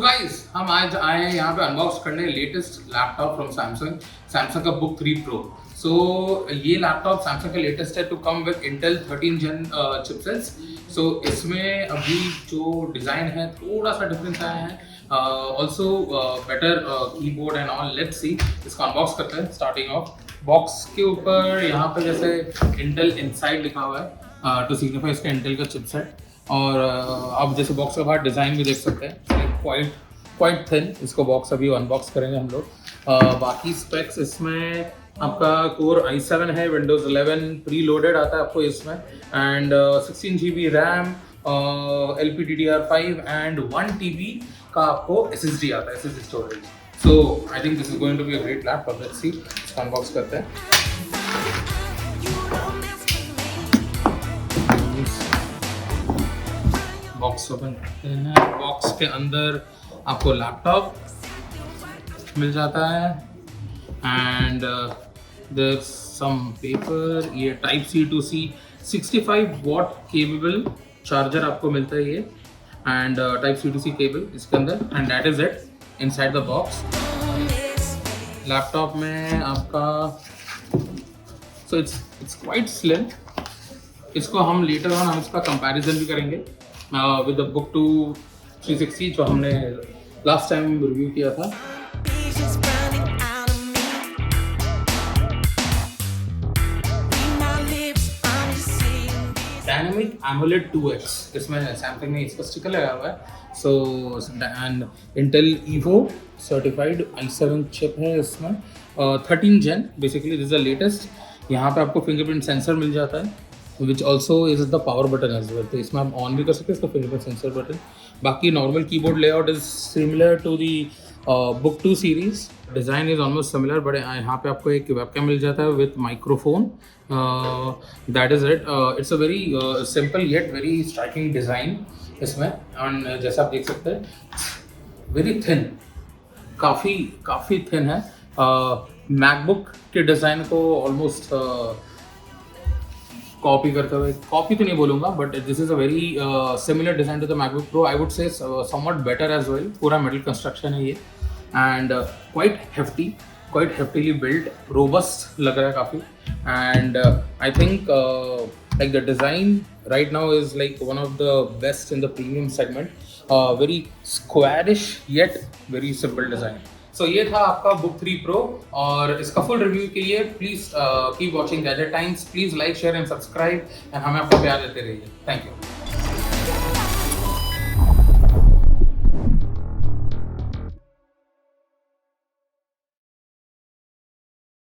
Guys हम आज आए हैं यहाँ पे अनबॉक्स करने लेटेस्ट लैपटॉप फ्रॉम सैमसंग का बुक 3 प्रो। सो ये लैपटॉप सैमसंग का लेटेस्ट है to come with Intel 13 gen chipsets. So इसमें अभी जो डिज़ाइन है थोड़ा सा डिफरेंस आया है, also better keyboard and all. Let's see, इसको अनबॉक्स करते हैं। स्टार्टिंग ऑफ बॉक्स के ऊपर यहाँ पे जैसे इंटेल इनसाइड लिखा हुआ है टू सिग्निफाई इसका इंटेल का चिपसेट। और आप जैसे बॉक्स के बाहर डिज़ाइन भी देख सकते हैं, क्वाइट थिन। इसको बॉक्स अभी अनबॉक्स करेंगे हम लोग। बाकी स्पेक्स इसमें आपका कोर i7 है, विंडोज़ 11 प्री लोडेड आता है आपको इसमें, and 16 GB RAM, LPDDR5 and 1 TB का आपको SSD आता है, SSD storage. So I think this is going to be a great laptop. Let's see, इसको अनबॉक्स करते हैं। बॉक्स ओपन करते हैं। बॉक्स के अंदर आपको लैपटॉप मिल जाता है एंड देयर सम पेपर। ये type C to C 65 what cable charger आपको मिलता है ये, and type C to C cable इसके अंदर, and that is it inside the box. Laptop में आपका सो इट्स क्वाइट स्लिम। इसको हम लेटर ऑन हम इसका कंपैरिजन भी करेंगे with the Book2 360 जो हमने लास्ट टाइम रिव्यू किया था। डायनामिक AMOLED 2X इसमें सैमसंग ने इसका स्टिकर लगाया हुआ है। So and Intel Evo certified i7 chip है इसमें, 13 gen. Basically this is the latest. यहाँ पे आपको फिंगरप्रिंट सेंसर मिल जाता है, which also is the power button as well। तो इसमें आप ऑन भी कर सकते हैं इसका फिंगरप्रिंट सेंसर बटन। बाकी normal keyboard layout is similar to the Book2 series. Design is almost similar, but यहाँ पे आपको एक वेबकैम मिल जाता है with microphone. That is it. It's a very simple yet very striking design इसमें। And जैसा आप देख सकते हैं वेरी थिन, काफ़ी थिन है। मैकबुक के डिज़ाइन को ऑलमोस्ट कॉपी करते हुए, कॉपी तो नहीं बोलूँगा, but this is a very similar design to the MacBook Pro. I would say somewhat better as well. पूरा मेटल कंस्ट्रक्शन है ये, and quite heftily built, robust लग रहा है काफ़ी। And I think like the design right now is like one of the best in the premium segment. Very squarish yet very simple design. So ये था आपका book 3 pro, और इसका full review के लिए please keep watching gadget times. Please like share and subscribe, and हमें आपका प्यार देते रहिए। Thank you.